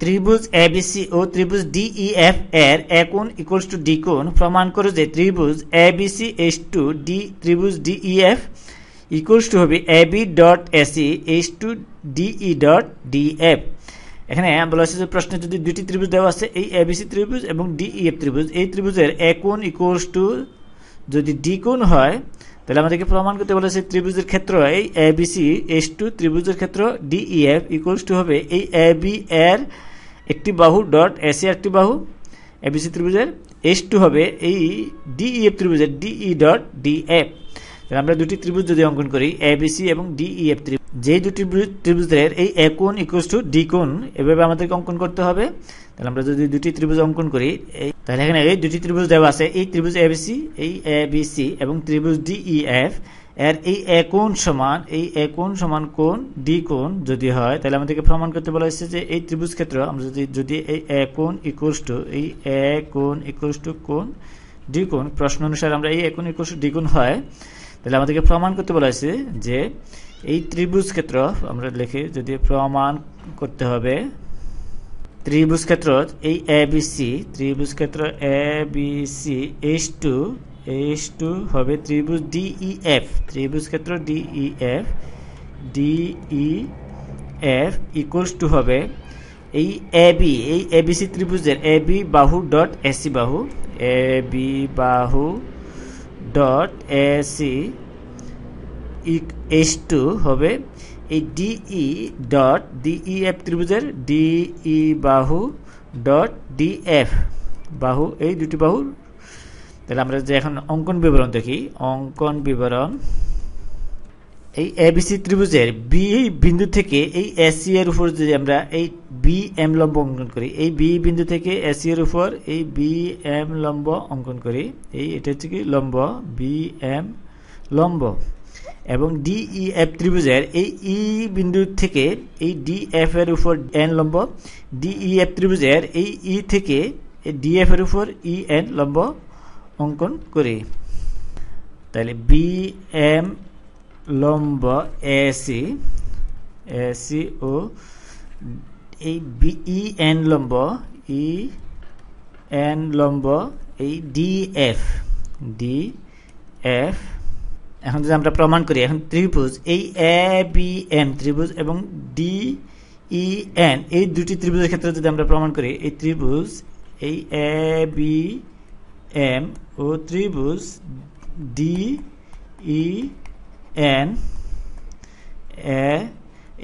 ত্রিভুজ এবিসি ও ত্রিভুজ ডিইএফ এর এ কোণ ইকুয়ালস টু ডি কোণ প্রমাণ করো যে ত্রিভুজ এবিসি এইচ টু ডি ত্রিভুজ ডিইএফ ইকুয়ালস টু হবে AB dot AC H to DE dot DF. এখানে বলা হচ্ছে যে প্রশ্নে যদি দুটি ত্রিভুজ দেওয়া আছে, এই এবিসি ত্রিভুজ এবং ডিইএফ ত্রিভুজ, এই ত্রিভুজের এ কোণ ইকুয়ালস টু যদি ডি কোণ হয়, তাহলে আমাদেরকে প্রমাণ করতে বলেছে ত্রিভুজের ক্ষেত্র এই এবিসি এইচ টু ত্রিভুজের ক্ষেত্র ডিইএফ ইকুয়ালস টু হবে এই এবি এর একটি বাহু ডট এসি একটি বাহু, এবিসি ত্রিভুজের এইচ টু হবে এই ডিইএফ ত্রিভুজের ডিই ডট ডিএফ। আমরা দুটি ত্রিভুজ যদি অঙ্কন করি এবিসি এবং ডিইএফ ত্রিভুজ, যেই দুটি ত্রিভুজের এই এ কোণ ইকুয়ালস টু ডি কোণ এভাবে আমাদেরকে অঙ্কন করতে হবে। তাহলে আমরা যদি দুটি ত্রিভুজ অঙ্কন করি, তাহলে এখানে এই দুটি ত্রিভুজ দেওয়া আছে, এই ত্রিভুজ এবিসি, এই এবিসি এবং ত্রিভুজ ডিইএফ এর এই এ কোণ সমান, এই এ কোণ সমান কোণ ডি কোণ যদি হয়, তাহলে আমাদেরকে প্রমাণ করতে বলা হয়েছে যে এই ত্রিভুজ ক্ষেত্র আমরা যদি এই এ কোণ ইকুয়ালস টু এই এ কোণ ইকুয়ালস টু কোণ ডি কোণ, প্রশ্ন অনুসারে আমরা এই এ কোণ ইকুয়ালস টু ডি কোণ হয়, তাহলে আমাদেরকে প্রমাণ করতে বলা হয়েছে যে এই ত্রিভুজ ক্ষেত্র আমরা লিখে যদি প্রমাণ করতে হবে ত্রিভুজ ক্ষেত্র এই এবিসি, ত্রিভুজ ক্ষেত্র এবিসি এইচ টু হবে ত্রিভুজ ডিইএফ, ত্রিভুজ ক্ষেত্র ডিইএফ ইকুয়ালস টু হবে এই এবি, এই এবিসি ত্রিভুজের এবি বাহু ডট এসি বাহু, এবি বাহু ডট এসি এইচ টু হবে এই ডিই ডট ডিইএফ ত্রিভুজের ডিই বাহু ডট ডিএফ বাহু, এই দুটি বাহু। তাহলে আমরা যে এখন অঙ্কন বিবরণ দেখি, অঙ্কন বিবরণ এই এবিসি ত্রিভুজের বি বিন্দু থেকে এই এসি এর উপর যদি আমরা এই বি এম লম্ব অঙ্কন করি, এই বি বিন্দু থেকে এসি এর উপর এই বি এম লম্ব অঙ্কন করি, এই এটা হচ্ছে কি লম্ব বি এম লম্ব, এবং ডিইএফ ত্রিভুজের এই ই বিন্দু থেকে এই ডিএফ এর উপর এন লম্ব, ডিইএফ ত্রিভুজের এই ই থেকে ডিএফ এর উপর ই এন লম্ব অঙ্কন করি। তাহলে বি এম লম্ব এসি ও এই ই এন লম্ব এই ডিএফ। এখন যদি আমরা প্রমাণ করি, এখন ত্রিভুজ এই এ বি এম ত্রিভুজ এবং ডিইএন এই দুটি ত্রিভুজের ক্ষেত্রে যদি আমরা প্রমাণ করি, এই ত্রিভুজ এই এ বি এম ও ত্রিভুজ ডিইএন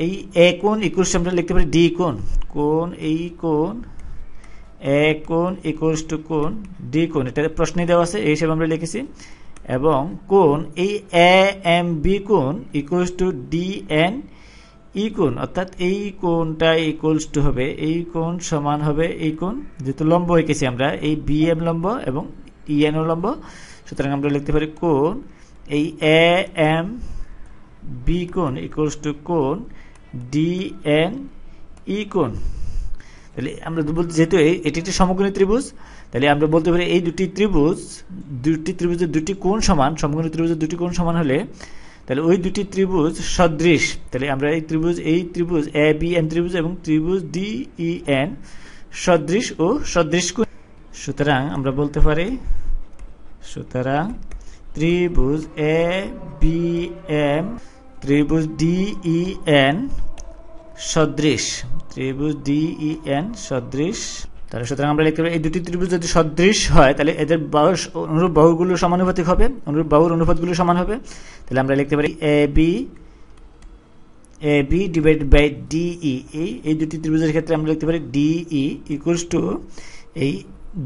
এই এ কোণ ইকুয়ালস আমরা লিখতে পারি ডি কোণ, কোণ এই কোণ এ কোণ ইকুয়ালস টু কোণ ডি কোণ, এটা প্রশ্নে দেওয়া আছে, এই হিসেবে আমরা লিখেছি। এবং কোণ এই এ এম বি কোণ equals to D N E কোণ, অর্থাৎ এই কোণটা ইকুয়ালস টু হবে এই কোণ সমান হবে এই কোণ, যেহেতু লম্ব এঁকেছি আমরা এই বি এম লম্ব এবং ই এন লম্ব, সুতরাং আমরা লিখতে পারি কোণ এই এ এম বি কোণ ইকুয়ালস টু কোণ ডি এন ই কোণ। তাহলে আমরা যেহেতু এটি একটি সমকোণী ত্রিভুজ, তাহলে আমরা বলতে পারি এই দুটি ত্রিভুজের দুটি কোণ সমান, সমকোণী ত্রিভুজের দুটি কোণ সমান হলে তাহলে ওই দুটি ত্রিভুজ সদৃশ। তাহলে আমরা এই ত্রিভুজ এ বি এন ত্রিভুজ এবং ত্রিভুজ ডিইএন সদৃশ ও সদৃশ কোণ। সুতরাং আমরা বলতে পারি, সুতরাং ত্রিভুজ এ বি এম ত্রিভুজ ডিইএন সদৃশ, ত্রিভুজ ডিইএন সদৃশ। তাহলে সুতরাং আমরা লিখতে পারি এই দুটি ত্রিভুজ যদি সদৃশ হয়, তাহলে এদের অনুরূপ বাহুগুলো সমানুপাতিক হবে, অনুরূপ বাহুর অনুপাতগুলো সমান হবে। তাহলে আমরা লিখতে পারি A B divided by DE, এই দুটি ত্রিভুজের ক্ষেত্রে আমরা লিখতে পারি ডিই ইকুয়ালস টু এই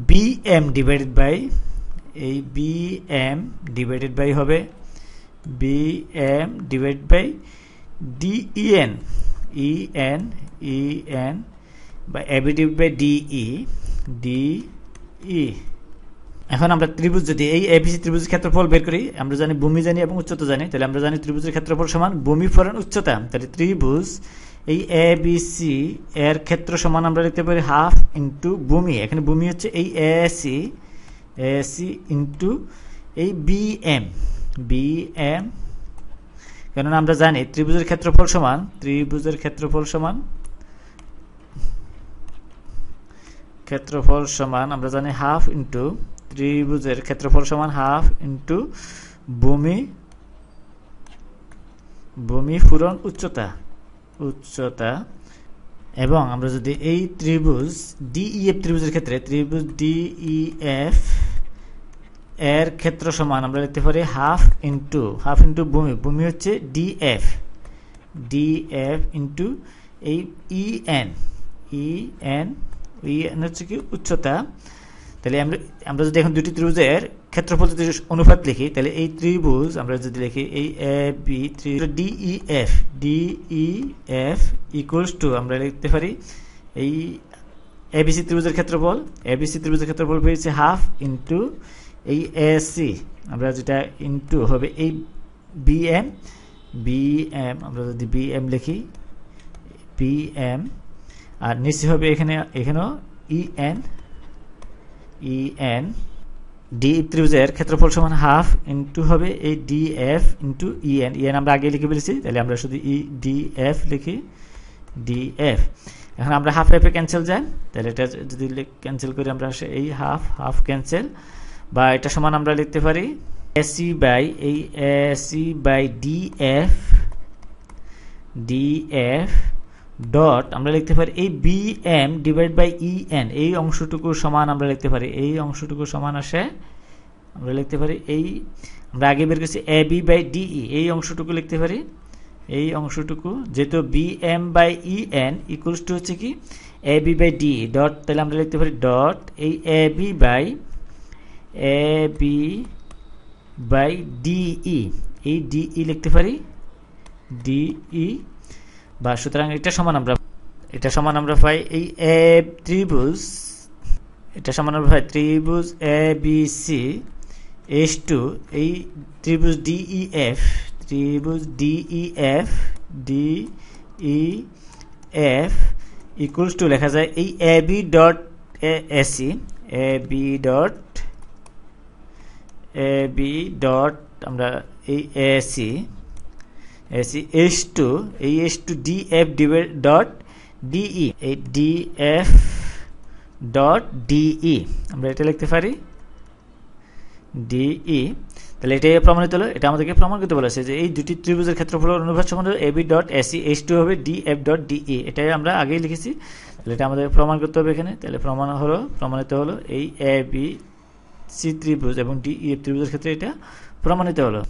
বি এম ডিভাইডেড বাই এই বি এম ডিভাইডেড বাই হবে B M divided by DEN EN বা এবি ডিভাইড বাই ডিই। এখন আমরা ত্রিভুজ যদি এই এবিসি ত্রিভুজের ক্ষেত্রফল বের করি, আমরা জানি ভূমি জানি এবং উচ্চতা জানি, তাহলে আমরা জানি ত্রিভুজের ক্ষেত্রফল সমান ভূমি ফলন উচ্চতা। তাহলে ত্রিভুজ এই এবিসি এর ক্ষেত্র সমান আমরা লিখতে পারি হাফ ইন্টু ভূমি, এখানে ভূমি হচ্ছে এই এসি ইন্টু এই বিএম, কেননা আমরা জানি ত্রিভুজের ক্ষেত্রফল সমান ক্ষেত্রফল সমান আমরা জানি হাফ ইন্টু ত্রিভুজের ক্ষেত্রফল সমান হাফ ইন্টু ভূমি পূরণ উচ্চতা এবং আমরা যদি এই ত্রিভুজ ডিইএফ ত্রিভুজের ক্ষেত্রে ত্রিভুজ ডিইএফ এর ক্ষেত্র সমান আমরা লিখতে পারি হাফ ইন্টু ভূমি হচ্ছে ডিএফ ইন্টু এই ইএন হচ্ছে কি উচ্চতা। তাহলে আমরা যদি এখন দুটি ত্রিভুজের ক্ষেত্রফল যদি অনুপাত লিখি তাহলে এই ত্রিভুজ আমরা যদি লিখি এই A B DEF equals two আমরা লিখতে পারি এই এবিসি ত্রিভুজের ক্ষেত্রফল পেয়েছে হাফ ইন্টু এই এসি আমরা যেটা ইন্টু হবে এই বিএম আমরা যদি বিএম লিখি বিএম আর নিচে হবে এখানেও ইএন ডি ত্রিভুজের ক্ষেত্রফল সমান হাফ ইন্টু হবে এই ডিএফ ইন্টু ইএন আমরা আগে লিখে ফেলেছি। তাহলে আমরা শুধু ডিএফ লিখি ডিএফ। এখন আমরা হাফ ক্যান্সেল যায়, তাহলে এটা যদি ক্যান্সেল করি আমরা এই হাফ ক্যান্সেল, বা এটা সমান আমরা লিখতে পারি এসি বাই ডিএফ ডট আমরা লিখতে পারি এই বিএম ডিভাইড বাই ইএন এই অংশটুকু সমান আমরা লিখতে পারি আসে আমরা লিখতে পারি এই আমরা আগে বের করেছি এ বি বাই ডিই এই অংশটুকু লিখতে পারি যেহেতু BM by EN equals to হচ্ছে কি A B by DE dot, তাহলে আমরা লিখতে পারি ডট এই এ বি বাই ডিই এই ডিই লিখতে পারি ডিই বা সুতরাং এটা সমান আমরা পাই এই ত্রিভুজ A B C S two এই ত্রিভুজ ডিইএফ ইকুয়ালস টু লেখা যায় এই এ বি ডট এসি আমরা এই AC is to DF dot DE এই ডিএফ ডট ডিই আমরা এটা লিখতে পারি ডিই। তাহলে এটাই প্রমাণিত হলো, এটা আমাদেরকে প্রমাণ করতে বলেছে যে এই দুটি ত্রিভুজের ক্ষেত্রফল অনুপাত সমান AB dot AC is to হবে ডিএফ ডট ডিই, এটাই আমরা আগেই লিখেছি। তাহলে এটা আমাদের প্রমাণ করতে হবে এখানে। তাহলে প্রমাণিত হলো এই এ বি সি ত্রিভুজ এবং ডিইএফ ত্রিভুজের ক্ষেত্রে এটা প্রমাণিত হলো।